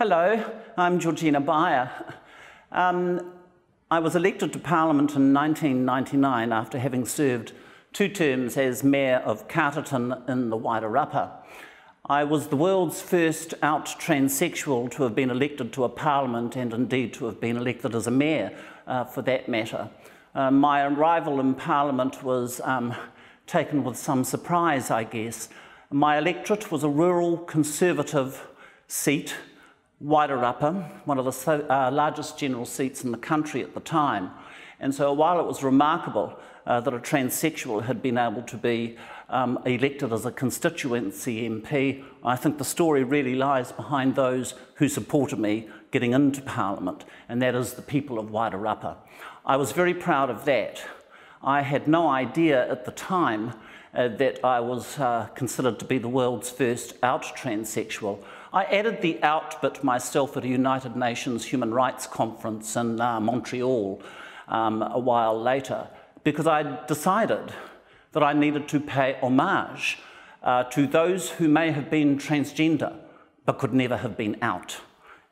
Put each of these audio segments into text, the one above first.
Hello, I'm Georgina Beyer. I was elected to Parliament in 1999 after having served 2 terms as Mayor of Carterton in the Aotearoa. I was the world's first out transsexual to have been elected to a Parliament and indeed to have been elected as a Mayor for that matter. My arrival in Parliament was taken with some surprise, I guess. My electorate was a rural Conservative seat, Aotearoa, one of the largest general seats in the country at the time. And so while it was remarkable that a transsexual had been able to be elected as a constituency MP, I think the story really lies behind those who supported me getting into Parliament, and that is the people of Aotearoa. I was very proud of that. I had no idea at the time that I was considered to be the world's first out transsexual. I added the out bit myself at a United Nations Human Rights Conference in Montreal a while later, because I decided that I needed to pay homage to those who may have been transgender but could never have been out,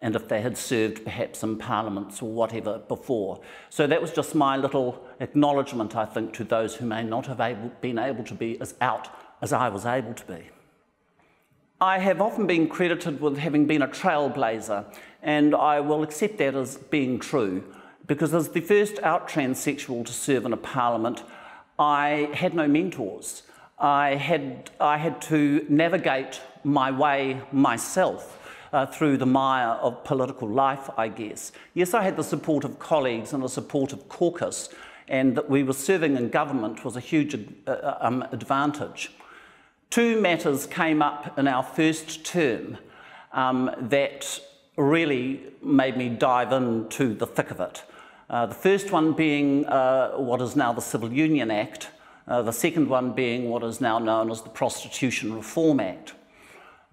and if they had served perhaps in parliaments or whatever before. So that was just my little acknowledgement, I think, to those who may not have been able to be as out as I was able to be. I have often been credited with having been a trailblazer, and I will accept that as being true, because as the first out transsexual to serve in a parliament, I had no mentors. I had to navigate my way myself through the mire of political life, I guess. Yes, I had the support of colleagues and the support of caucus, and that we were serving in government was a huge advantage. 2 matters came up in our first term that really made me dive into the thick of it. The first one being what is now the Civil Union Act, the second one being what is now known as the Prostitution Reform Act.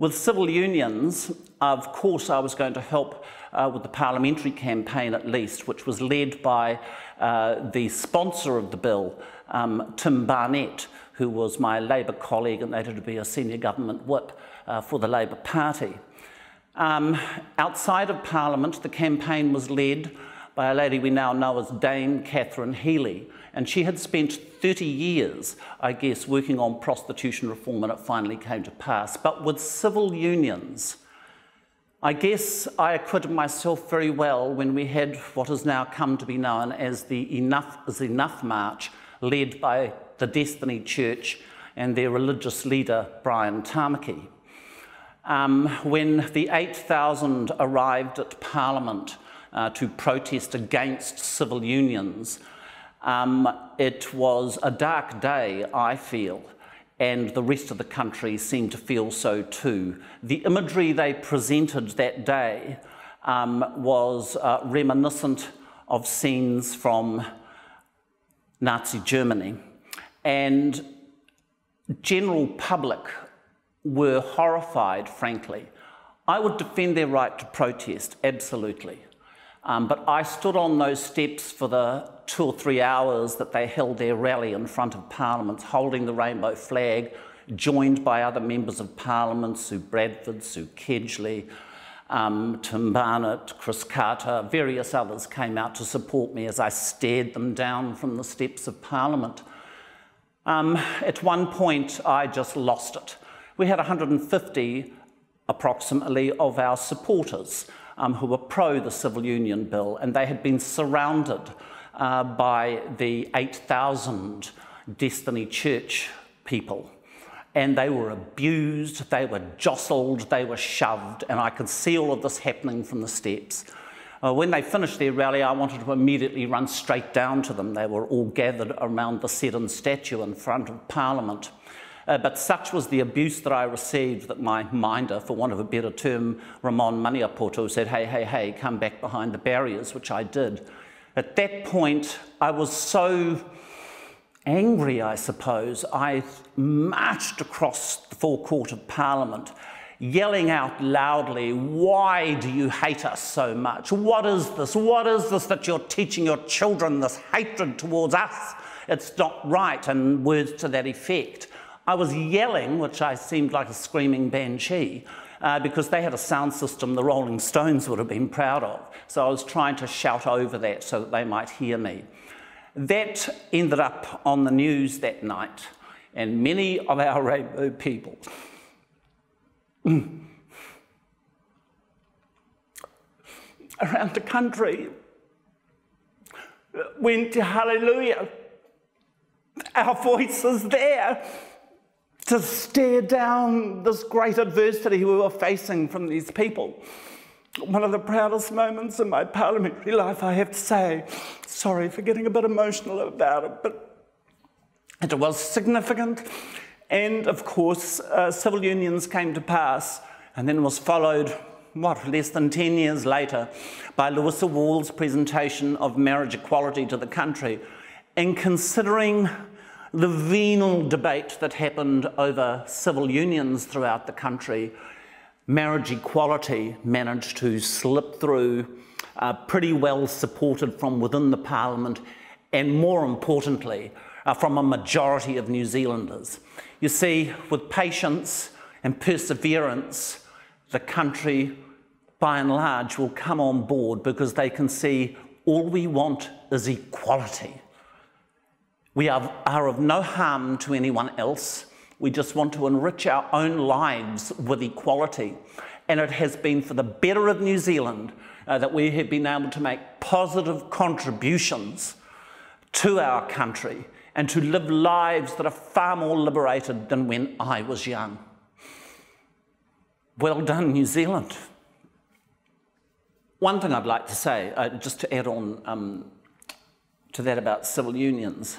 With civil unions, of course, I was going to help with the parliamentary campaign at least, which was led by the sponsor of the bill, Tim Barnett, who was my Labour colleague and later to be a senior government whip for the Labour Party. Outside of Parliament, the campaign was led by a lady we now know as Dame Catherine Healy, and she had spent 30 years, I guess, working on prostitution reform, and it finally came to pass. But with civil unions, I guess I acquitted myself very well when we had what has now come to be known as the Enough is Enough March, led by the Destiny Church and their religious leader, Brian Tamaki. When the 8,000 arrived at Parliament to protest against civil unions, it was a dark day, I feel, and the rest of the country seemed to feel so too. The imagery they presented that day was reminiscent of scenes from Nazi Germany, and general public were horrified, frankly. I would defend their right to protest, absolutely. But I stood on those steps for the 2 or 3 hours that they held their rally in front of Parliament, holding the rainbow flag, joined by other members of Parliament, Sue Bradford, Sue Kedgley, Tim Barnett, Chris Carter, various others came out to support me as I stared them down from the steps of Parliament. At one point, I just lost it. We had 150, approximately, of our supporters who were pro the Civil Union Bill, and they had been surrounded by the 8,000 Destiny Church people. And they were abused, they were jostled, they were shoved, and I could see all of this happening from the steps. When they finished their rally, I wanted to immediately run straight down to them. They were all gathered around the Seddon statue in front of Parliament. But such was the abuse that I received that my minder, for want of a better term, Ramon Maniapoto, said, hey, come back behind the barriers, which I did. At that point, I was so angry, I suppose, I marched across the forecourt of Parliament, yelling out loudly, "Why do you hate us so much? What is this? What is this that you're teaching your children, this hatred towards us? It's not right," and words to that effect. I was yelling, which I seemed like a screaming banshee, because they had a sound system the Rolling Stones would have been proud of. So I was trying to shout over that so that they might hear me. That ended up on the news that night, and many of our rainbow people around the country went to hallelujah. Our voices there to stare down this great adversity we were facing from these people. One of the proudest moments in my parliamentary life, I have to say. Sorry for getting a bit emotional about it, but it was significant. And of course, civil unions came to pass, and then was followed, less than 10 years later, by Lewis Wall's presentation of marriage equality to the country. And considering the venal debate that happened over civil unions throughout the country, marriage equality managed to slip through, pretty well supported from within the Parliament, and more importantly, from a majority of New Zealanders. You see, with patience and perseverance, the country, by and large, will come on board because they can see all we want is equality. We are of no harm to anyone else. We just want to enrich our own lives with equality. And it has been for the better of New Zealand that we have been able to make positive contributions to our country and to live lives that are far more liberated than when I was young. Well done, New Zealand. One thing I'd like to say, just to add on to that about civil unions,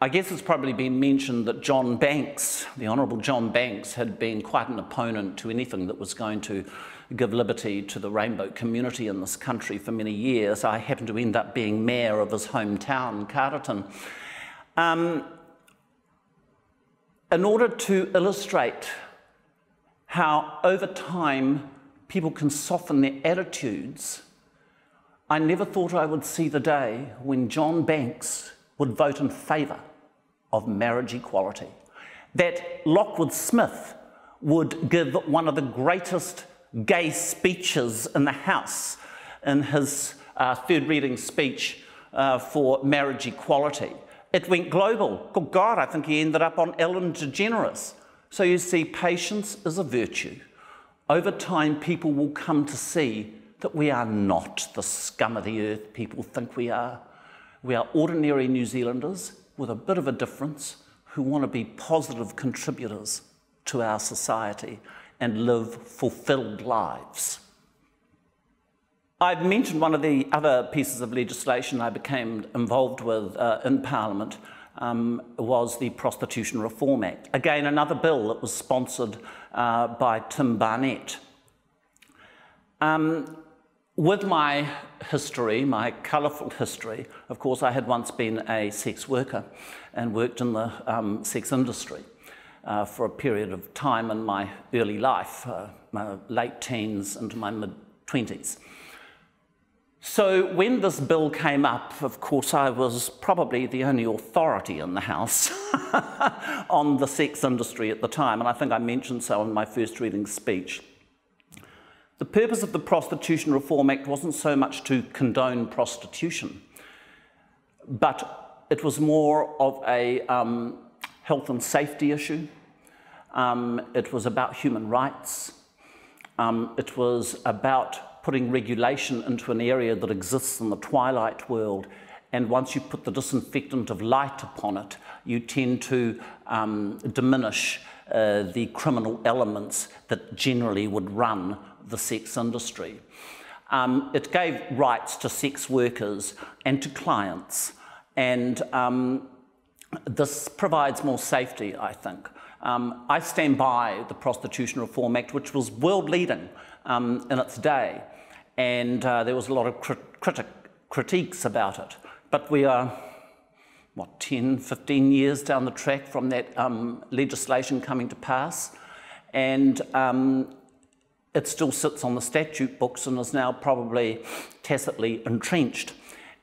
I guess it's probably been mentioned that John Banks, the Honourable John Banks, had been quite an opponent to anything that was going to give liberty to the rainbow community in this country for many years. I happened to end up being mayor of his hometown, Carterton. In order to illustrate how over time people can soften their attitudes, I never thought I would see the day when John Banks would vote in favour of marriage equality. That Lockwood Smith would give one of the greatest gay speeches in the House in his third reading speech for marriage equality. It went global. Good God, I think he ended up on Ellen DeGeneres. So you see, patience is a virtue. Over time, people will come to see that we are not the scum of the earth people think we are. We are ordinary New Zealanders with a bit of a difference who want to be positive contributors to our society and live fulfilled lives. I've mentioned one of the other pieces of legislation I became involved with in Parliament was the Prostitution Reform Act. Again, another bill that was sponsored by Tim Barnett. With my history, my colourful history, of course, I had once been a sex worker and worked in the sex industry for a period of time in my early life, my late teens into my mid-20s. So when this bill came up, of course, I was probably the only authority in the House on the sex industry at the time, and I think I mentioned so in my first reading speech. The purpose of the Prostitution Reform Act wasn't so much to condone prostitution, but it was more of a health and safety issue. It was about human rights. It was about putting regulation into an area that exists in the twilight world, and once you put the disinfectant of light upon it, you tend to diminish the criminal elements that generally would run the sex industry. It gave rights to sex workers and to clients, and this provides more safety, I think. I stand by the Prostitution Reform Act, which was world-leading in its day, and there was a lot of critiques about it. But we are, what, 10, 15 years down the track from that legislation coming to pass, and it still sits on the statute books and is now probably tacitly entrenched.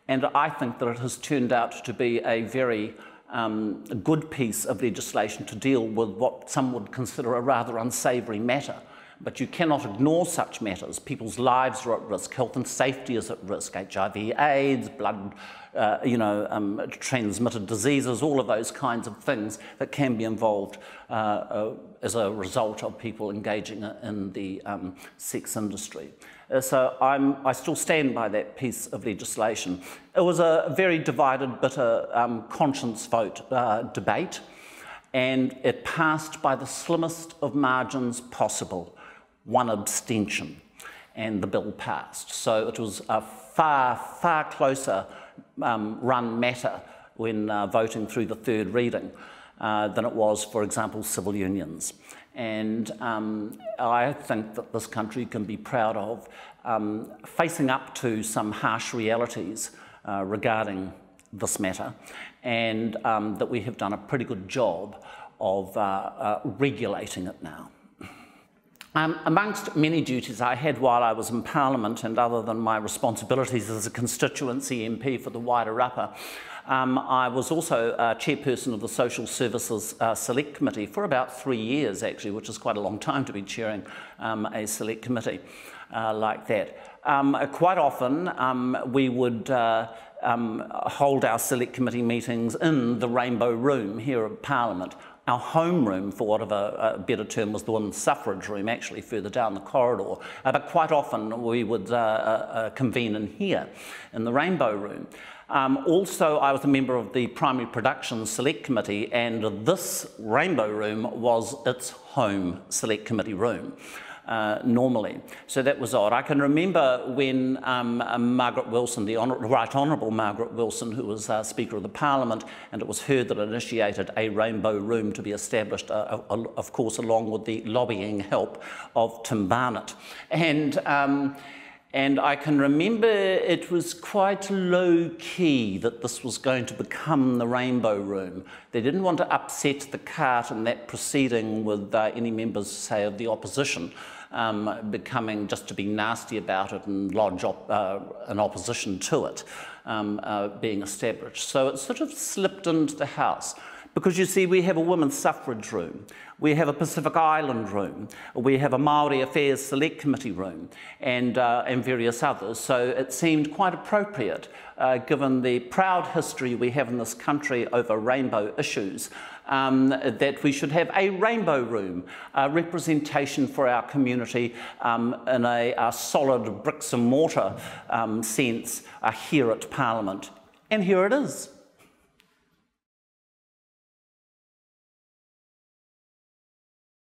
And I think that it has turned out to be a very a good piece of legislation to deal with what some would consider a rather unsavoury matter. But you cannot ignore such matters. People's lives are at risk, health and safety is at risk, HIV, AIDS, blood, transmitted diseases, all of those kinds of things that can be involved as a result of people engaging in the sex industry. So I still stand by that piece of legislation. It was a very divided, bitter conscience vote debate, and it passed by the slimmest of margins possible. One abstention, and the bill passed. So it was a far, far closer run matter when voting through the third reading than it was, for example, civil unions. And I think that this country can be proud of facing up to some harsh realities regarding this matter, and that we have done a pretty good job of regulating it now. Amongst many duties I had while I was in Parliament, and other than my responsibilities as a constituency MP for the Wairarapa, I was also chairperson of the Social Services Select Committee for about 3 years, actually, which is quite a long time to be chairing a select committee like that. Quite often we would hold our select committee meetings in the Rainbow Room here at Parliament. Our home room, for want of a better term, was the women's suffrage room, actually further down the corridor. But quite often we would convene in here, in the Rainbow Room. Also, I was a member of the Primary Productions Select Committee, and this Rainbow Room was its home Select Committee room. Normally. So that was odd. I can remember when Margaret Wilson, the Right Honourable Margaret Wilson, who was Speaker of the Parliament, and it was her that initiated a Rainbow Room to be established, of course, along with the lobbying help of Tim Barnett. And I can remember it was quite low-key that this was going to become the Rainbow Room. They didn't want to upset the cart in that proceeding with any members, say, of the opposition, becoming just to be nasty about it and lodge an opposition to it being established. So it sort of slipped into the House. Because you see, we have a women's suffrage room, we have a Pacific Island room, we have a Māori Affairs Select Committee room, and various others. So it seemed quite appropriate, given the proud history we have in this country over rainbow issues, that we should have a rainbow room, representation for our community in a solid bricks and mortar sense here at Parliament. And here it is.